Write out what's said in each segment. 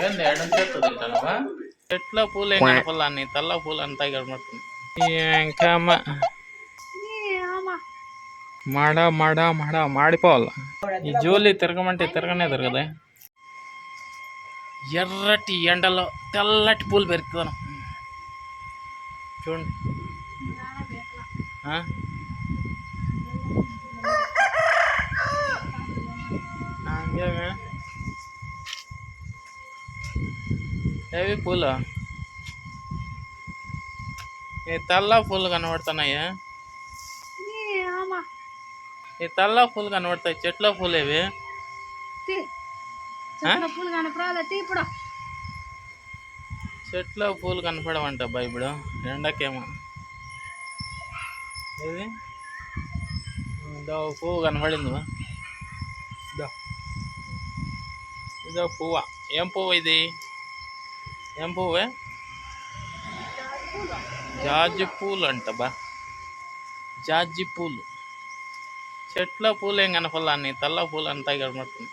ఏంది ఎడం చేత్తో తింటానవా? చెట్ల పూలు ఏం కనపల్లా నీ తల్ల పూలు అంతా కనబడుతుంది. ఇంకా మాడిపోవాల. ఈ జోలి తిరగమంటే తిరగనే తిరగదే. ఎర్రటి ఎండలో తెల్లటి పూలు పెరుగుతాను చూడండి. ఏవి పూలు? ఈ తెల్ల పూలు కనబడుతున్నాయా? ఈ తెల్ల పూలు కనబడతాయి. చెట్ల పూలు ఏవి? చెట్ల పూలు కనపడమంట ఇప్పుడు ఎండకేమో. ఏది పువ్వు కనపడింది. ఇదో పువ్వా? ఏం పువ్వు ఇది? ఏం పువ్వే? జాజి పూలు అంట బా. జాజి పూలు. చెట్ల పూలు ఏం కనపల్లా నీ తెల్ల పూలు అంతా కనబడుతుంది.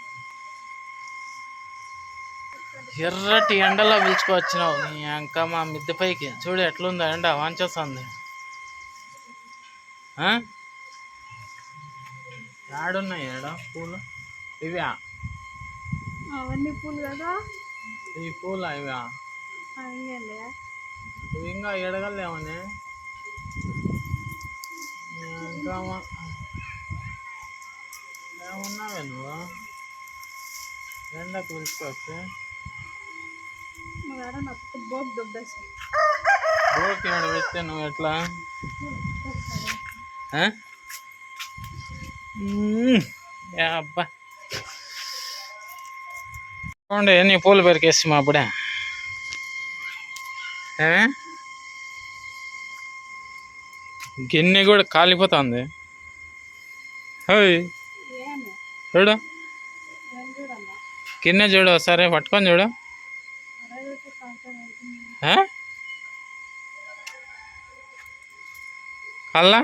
ఎర్రటి ఎండలో పిలుచుకొచ్చినావు నీ ఇంకా మా మిద్దె పైకి. చూడు ఎట్లుందో ఎండ వాంచేస్తుంది. ఏడున్నాయి ఏడ పూలు? ఇవి అవన్నీ పూలు కదా. ఈ పూల ఇవి ఇవి ఇంకా ఎడగలేమని ఇంకా ఏమున్నావే నువ్వు ఎండకు పిలుచుకోవచ్చు. బోకి ఏడు పెడితే నువ్వు ఎట్లా? అబ్బా చూడండి ఎన్ని పూలు పెరికేస్తాం అప్పుడే. గిన్నె కూడా కాలిపోతుంది. చూడు గిన్నె చూడు సరే పట్టుకొని చూడు. అల్లా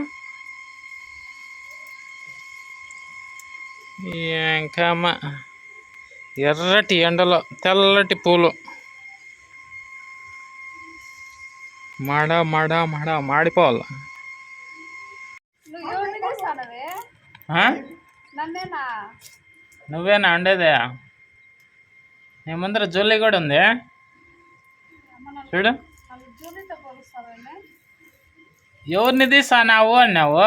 ఇంకా ఎర్రటి ఎండలో తెల్లటి పూలు మాడిపోవాల. నువ్వేనా అండేదే? నీ ముందర జోలి కూడా ఉంది చూడు. ఎవరిని తీసానావు అన్నావు?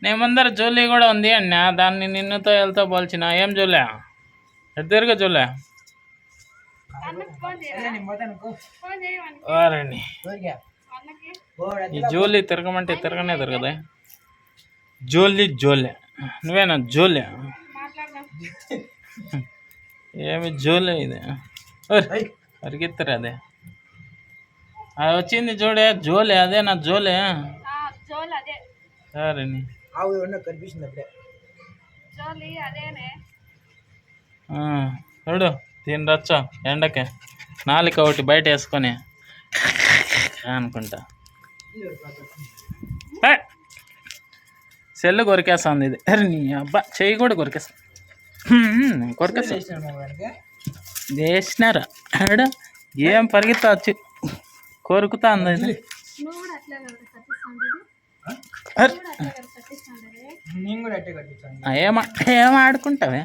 నీ ముందర జోలి కూడా ఉంది అన్నా. దాన్ని నిన్నుతో వెళ్తా పోల్చిన. ఏం జోలే? ఎద్దరుగా జోలే వారండి. ఈ జోలి తిరగమంటే తిరగనే తిరగదే. జోలే నువ్వేనా జోలే? ఏమి జోలే ఇది? పరిగెత్తరు అదే. అది వచ్చింది చూడే జోలే. అదే నా జోలే. సరే చూడు దీని రచ్చ ఎండకే. నాలుక ఒకటి బయట వేసుకొని అనుకుంటా సెల్లు కొరికేస్తుంది ఇది. అరే నీ అబ్బా చెయ్యి కూడా కొరికేస్తా వేసినారా ఆడ? ఏం పరిగెత్తా వచ్చి కొరుకుతా ఉంది ఇది. ఏం ఆడుకుంటావే?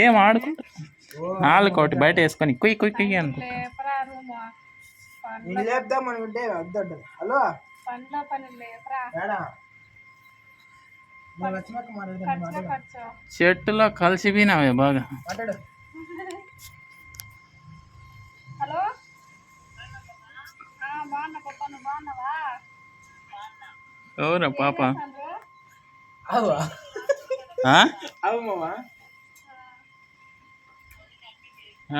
ఏం ఆడుకుంటా? నాలుగు ఒకటి బయట వేసుకొని కుయ్యి కుయ్యి అనుకుంటా. చెట్టులో కలిసిపోయినావే బాగా. ఎవరా పాప?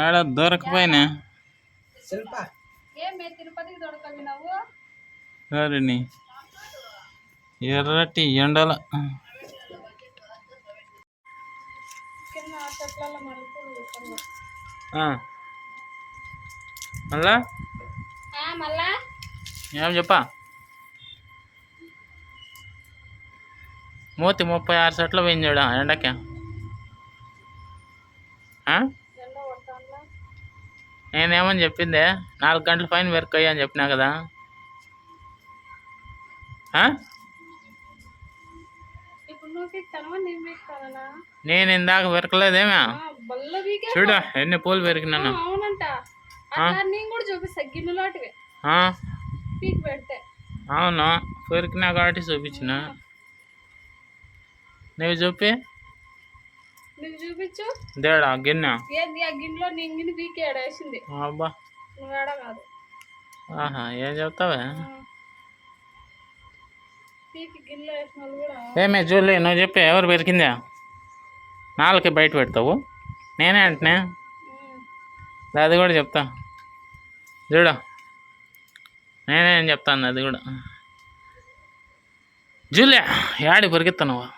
ఆడ దొరకపోయినా సరేని ఎర్రటి ఎండల మళ్ళా ఏం చెప్పా? మూతి 36 సెట్లు పోయింది చూడ ఎండకే. నేనేమని చెప్పిందే 4 గంటల పైన వర్క్ అయ్యా అని చెప్పినా కదా. ఆ? ఇప్పుడు నువ్వు పీకుతావా నేను పీకుతానా? నేను ఇందాక పెరకలేదేమే. బల్ల పీకే చూడు ఎన్ని పూలు పెరికినాను. అవునంట. అట్లా నేను కూడా చూపిస్తా గిన్నెలాంటివి పీకి పెడితే. అవును పెరికినా కాబట్టి చూపించిన. నువ్వు చూపి నువ్వు చూపించు. దేడా గిన్నె ఏంది ఆ గిన్నెలో నేను గిన్నె పీకి ఏడేసింది. అబ్బా నువ్వు ఏడ కాదు. ఆహా ఏం చెప్తావే. పీకి గిన్నెలో వేసిన వాళ్ళు కూడా. ఏమే జూలీ నువ్వు చెప్పి ఎవరు పెరికిందా? 4కి బయట పెడతావు. నేనే అంటున్నా. అది కూడా చెప్తా చూడు. నేనేం చెప్తాను అది కూడా. జూలియా యాడి పరిగెత్తానువా?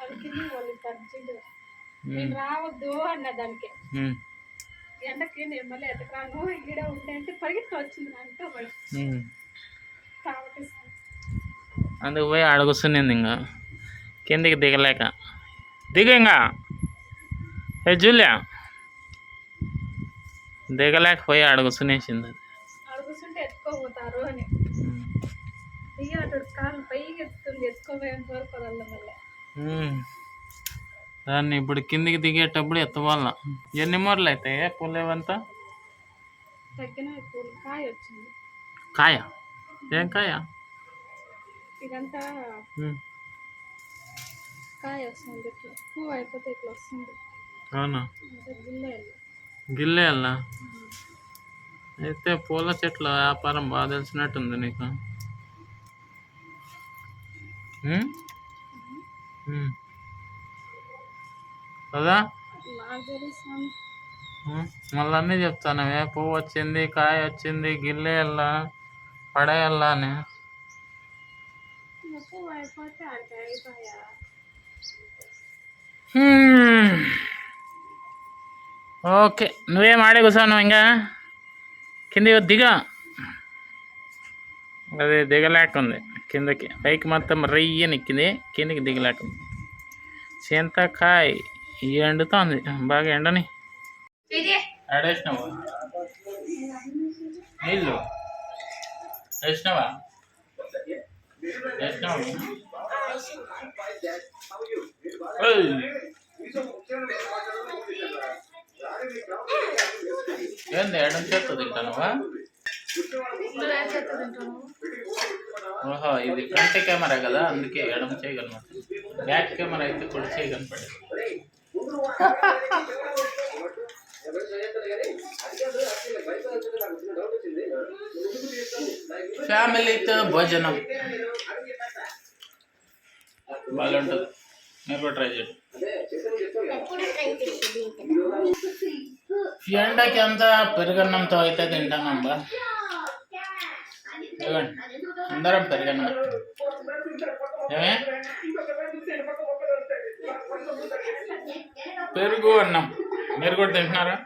నేను రావద్దు అన్న దానికి ఎండకి నేను మళ్ళీ ఎతకరాను ఈడ ఉండే అంటే పరిగెత్తి వచ్చింది దాంట్లో కాబట్టి అందుకు పోయి అడుగుస్తుంది ఇంకా కిందికి దిగలేక. దిగ ఇంకా ఏ జూలియా దిగలేకపోయి అడుగుసునేసింది. అది అడుగుతుంటే ఎత్తుకోపోతారు అని దిగి అటు కాళ్ళు పైకి ఎత్తుతుంది. ఎత్తుకోపోయేంత వరకు వదల మళ్ళీ దాన్ని ఇప్పుడు కిందికి దిగేటప్పుడు ఎత్తవాల. ఎన్ని మూరలు అవుతాయి పూలేవంతా? తగ్గిన పూలు కాయ వచ్చింది. కాయ ఏం కాయ? ఇదంతా కాయ వస్తుంది. ఇట్లా పువ్వు అయిపోతే ఇట్లా వస్తుంది. అవునా గిల్లే గిల్లే అలా అయితే పూల చెట్ల వ్యాపారం బాగా తెలిసినట్టుంది నీకు. కదా నాకు తెలుసు. మళ్ళీ అన్నీ చెప్తానవే. పువ్వు వచ్చింది, కాయ వచ్చింది, గిల్లేయాలా, పడేయాలా అని. పువ్వు అయిపోతే అటు అయిపోయా. ఓకే నువ్వేం ఆడే కూర్చోను ఇంకా కింది దిగా. అది దిగలేకుంది కిందకి. పైకి మొత్తం రయ్య నెక్కింది, కిందకి దిగలేకుంది. చింతకాయ ఎండుతోంది బాగా. ఎండని ఆడేసినావా? నీళ్ళు వేసినావా? వేసినావా? ఏంది ఎడం చేత్తో తింటానవా? ఓహో ఇది ఫ్రంట్ కెమెరా కదా అందుకే ఎడం చేయగలను. బ్యాక్ కెమెరా అయితే కూడా చేయగలపడే. ఫ్యామిలీతో భోజనం బాగుంటుంది. మీరు కూడా ట్రై చేయండి. ఎండకి అంతా పెరుగన్నంతో అయితే తింటానబ్బా. ఇవ్వండి అందరం పెరుగన్నం. ఏమే పెరుగు అన్నం మీరు కూడా తింటున్నారా?